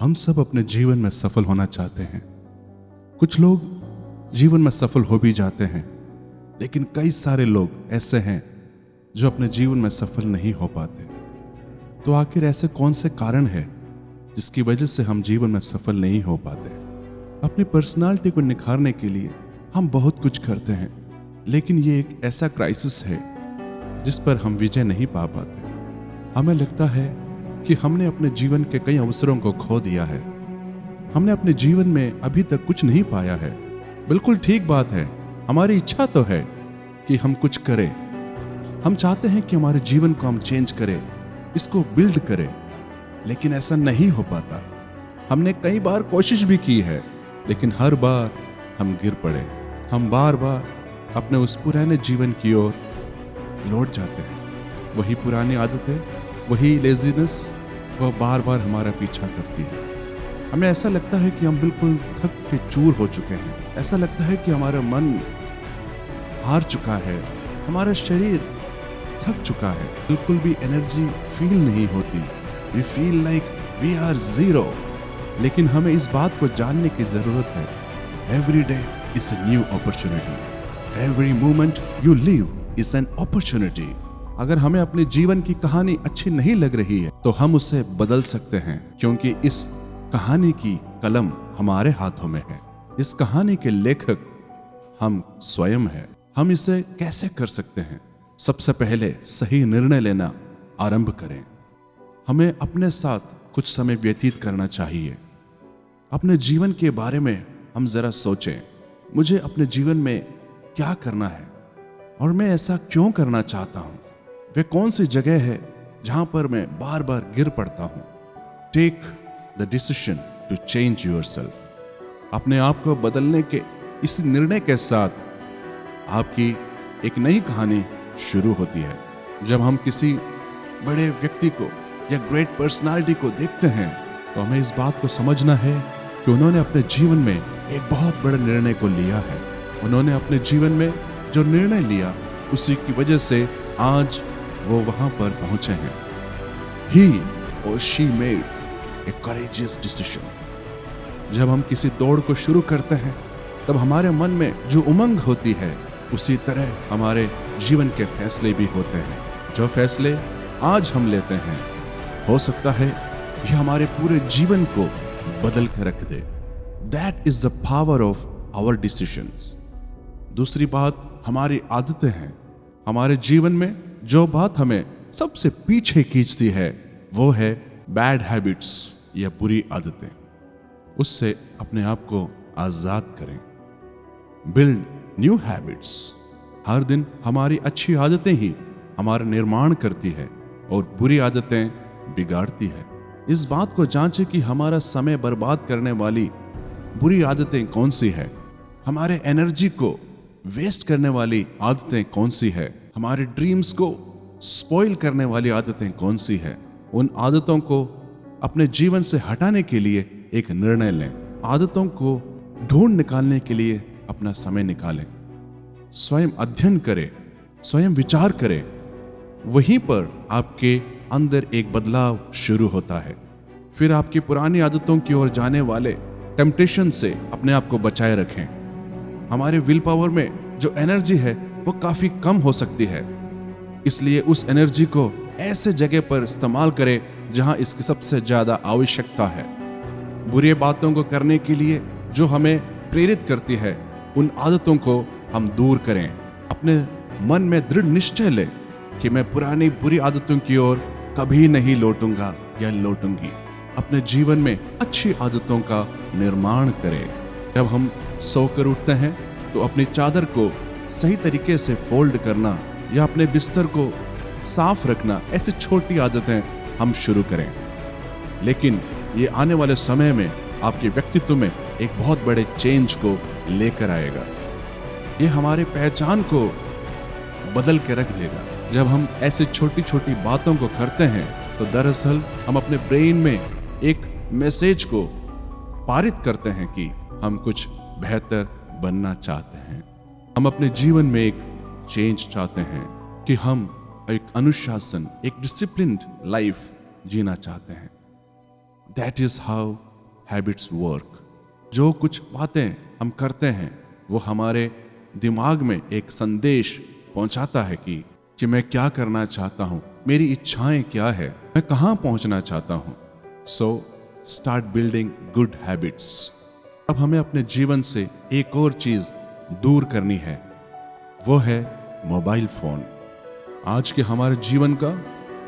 हम सब अपने जीवन में सफल होना चाहते हैं। कुछ लोग जीवन में सफल हो भी जाते हैं, लेकिन कई सारे लोग ऐसे हैं जो अपने जीवन में सफल नहीं हो पाते। तो आखिर ऐसे कौन से कारण है जिसकी वजह से हम जीवन में सफल नहीं हो पाते? अपनी पर्सनालिटी को निखारने के लिए हम बहुत कुछ करते हैं, लेकिन ये एक ऐसा क्राइसिस है जिस पर हम विजय नहीं पा पाते। हमें लगता है कि हमने अपने जीवन के कई अवसरों को खो दिया है। हमने अपने जीवन में अभी तक कुछ नहीं पाया है। बिल्कुल ठीक बात है, हमारी इच्छा तो है कि हम कुछ करें। हम चाहते हैं कि हमारे जीवन को हम चेंज करें, इसको बिल्ड करें, लेकिन ऐसा नहीं हो पाता। हमने कई बार कोशिश भी की है, लेकिन हर बार हम गिर पड़े। हम बार बार अपने उस पुराने जीवन की ओर लौट जाते हैं। वही पुरानी आदतें, वही लेजीनेस, वह बार बार हमारा पीछा करती है। हमें ऐसा लगता है कि हम बिल्कुल थक के चूर हो चुके हैं। ऐसा लगता है कि हमारा मन हार चुका है, हमारा शरीर थक चुका है, बिल्कुल भी एनर्जी फील नहीं होती। We feel like we are zero. लेकिन हमें इस बात को जानने की जरूरत है, every day is a new opportunity, every moment you live is an opportunity. अगर हमें अपने जीवन की कहानी अच्छी नहीं लग रही है तो हम उसे बदल सकते हैं, क्योंकि इस कहानी की कलम हमारे हाथों में है। इस कहानी के लेखक हम स्वयं हैं। हम इसे कैसे कर सकते हैं? सबसे पहले सही निर्णय लेना आरंभ करें। हमें अपने साथ कुछ समय व्यतीत करना चाहिए। अपने जीवन के बारे में हम जरा सोचें, मुझे अपने जीवन में क्या करना है और मैं ऐसा क्यों करना चाहता हूं? वे कौन सी जगह है जहां पर मैं बार बार गिर पड़ता हूं? Take the decision to change yourself. अपने आप को बदलने के इस निर्णय के साथ आपकी एक नई कहानी शुरू होती है। जब हम किसी बड़े व्यक्ति को या ग्रेट पर्सनालिटी को देखते हैं तो हमें इस बात को समझना है कि उन्होंने अपने जीवन में एक बहुत बड़े निर्णय को लिया है। उन्होंने अपने जीवन में जो निर्णय लिया, उसी की वजह से आज वो वहां पर पहुंचे हैं। He or she made a courageous decision। जब हम किसी दौड़ को शुरू करते हैं तब हमारे मन में जो उमंग होती है, उसी तरह हमारे जीवन के फैसले भी होते हैं। जो फैसले आज हम लेते हैं, हो सकता है ये हमारे पूरे जीवन को बदल के रख दे। That is the power of our decisions। दूसरी बात हमारी आदतें हैं। हमारे जीवन में जो बात हमें सबसे पीछे खींचती है वो है बैड हैबिट्स या बुरी आदतें। उससे अपने आप को आजाद करें। Build new habits. हर दिन हमारी अच्छी आदतें ही हमारा निर्माण करती है और बुरी आदतें बिगाड़ती है। इस बात को जांचें कि हमारा समय बर्बाद करने वाली बुरी आदतें कौन सी है, हमारे एनर्जी को वेस्ट करने वाली आदतें कौन सी है, हमारे ड्रीम्स को स्पॉइल करने वाली आदतें कौन सी है। उन आदतों को अपने जीवन से हटाने के लिए एक निर्णय लें। आदतों को ढूंढ निकालने के लिए अपना समय निकालें। स्वयं अध्ययन करें, स्वयं विचार करें। वहीं पर आपके अंदर एक बदलाव शुरू होता है। फिर आपकी पुरानी आदतों की ओर जाने वाले टेम्पटेशन से अपने आप को बचाए रखें। हमारे विल पावर में जो एनर्जी है वो काफी कम हो सकती है, इसलिए उस एनर्जी को ऐसे जगह पर इस्तेमाल करें जहां इसकी सबसे ज्यादा आवश्यकता है। बुरी बातों को करने के लिए जो हमें प्रेरित करती है, उन आदतों को हम दूर करें। अपने मन में दृढ़ निश्चय लें कि मैं पुरानी बुरी आदतों की ओर कभी नहीं लौटूंगा या लौटूंगी। अपने जीवन में अच्छी आदतों का निर्माण करें। जब हम सोकर उठते हैं तो अपनी चादर को सही तरीके से फोल्ड करना या अपने बिस्तर को साफ रखना, ऐसी छोटी आदतें हम शुरू करें। लेकिन ये आने वाले समय में आपके व्यक्तित्व में एक बहुत बड़े चेंज को लेकर आएगा। ये हमारे पहचान को बदल के रख देगा। जब हम ऐसी छोटी छोटी बातों को करते हैं तो दरअसल हम अपने ब्रेन में एक मैसेज को पारित करते हैं कि हम कुछ बेहतर बनना चाहते हैं। हम अपने जीवन में एक चेंज चाहते हैं कि हम एक अनुशासन, एक डिसिप्लिन्ड लाइफ जीना चाहते हैं। That is how habits work. जो कुछ बातें हम करते हैं वो हमारे दिमाग में एक संदेश पहुंचाता है कि मैं क्या करना चाहता हूं, मेरी इच्छाएं क्या है, मैं कहां पहुंचना चाहता हूं। So start building good habits. अब हमें अपने जीवन से एक और चीज दूर करनी है, वो है मोबाइल फोन। आज के हमारे जीवन का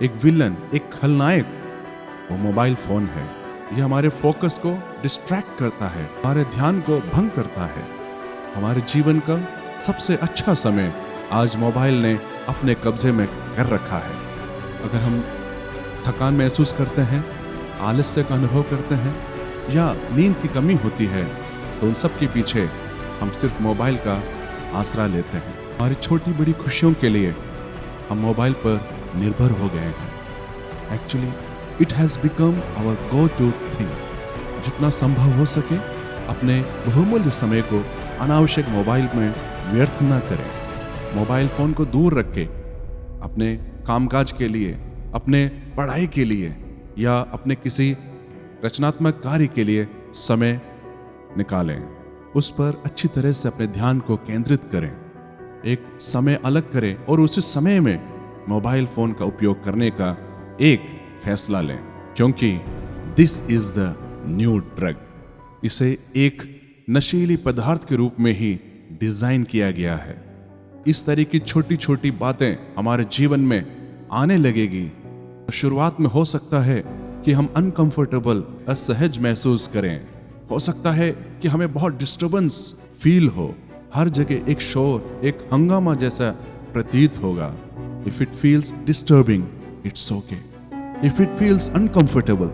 एक विलन, एक खलनायक वो मोबाइल फोन है। ये हमारे फोकस को डिस्ट्रैक्ट करता है, हमारे ध्यान को भंग करता है। हमारे जीवन का सबसे अच्छा समय आज मोबाइल ने अपने कब्जे में कर रखा है। अगर हम थकान महसूस करते हैं, आलस्य का अनुभव करते हैं या नींद की कमी होती है, तो उन सब के पीछे हम सिर्फ मोबाइल का आसरा लेते हैं। हमारी छोटी बड़ी खुशियों के लिए हम मोबाइल पर निर्भर हो गए हैं। Actually it has become our go to thing. जितना संभव हो सके अपने बहुमूल्य समय को अनावश्यक मोबाइल में व्यर्थ ना करें। मोबाइल फ़ोन को दूर रख के अपने कामकाज के लिए, अपने पढ़ाई के लिए या अपने किसी रचनात्मक कार्य के लिए समय निकालें। उस पर अच्छी तरह से अपने ध्यान को केंद्रित करें। एक समय अलग करें और उसी समय में मोबाइल फ़ोन का उपयोग करने का एक फैसला लें, क्योंकि this is the new drug. इसे एक नशीली पदार्थ के रूप में ही डिज़ाइन किया गया है। इस तरह की छोटी छोटी बातें हमारे जीवन में आने लगेगी। शुरुआत में हो सकता है कि हम अनकंफर्टेबल, असहज महसूस करें। हो सकता है कि हमें बहुत डिस्टर्बेंस फील हो, हर जगह एक शोर, एक हंगामा जैसा प्रतीत होगा। If it feels disturbing, it's okay. If it feels uncomfortable,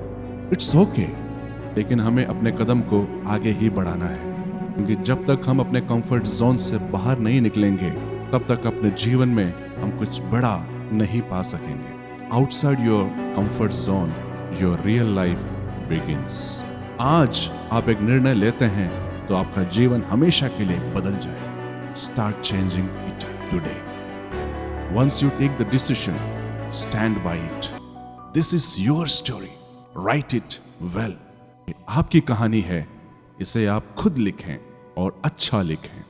it's okay. लेकिन हमें अपने कदम को आगे ही बढ़ाना है, क्योंकि जब तक हम अपने कंफर्ट जोन से बाहर नहीं निकलेंगे, तब तक अपने जीवन में हम कुछ बड़ा नहीं पा सकेंगे। Outside your comfort zone your real life begins. आज आप एक निर्णय लेते हैं तो आपका जीवन हमेशा के लिए बदल जाए। Start changing it today. Once you take the decision, stand by it. This is your story, write it well. आपकी कहानी है, इसे आप खुद लिखें और अच्छा लिखें।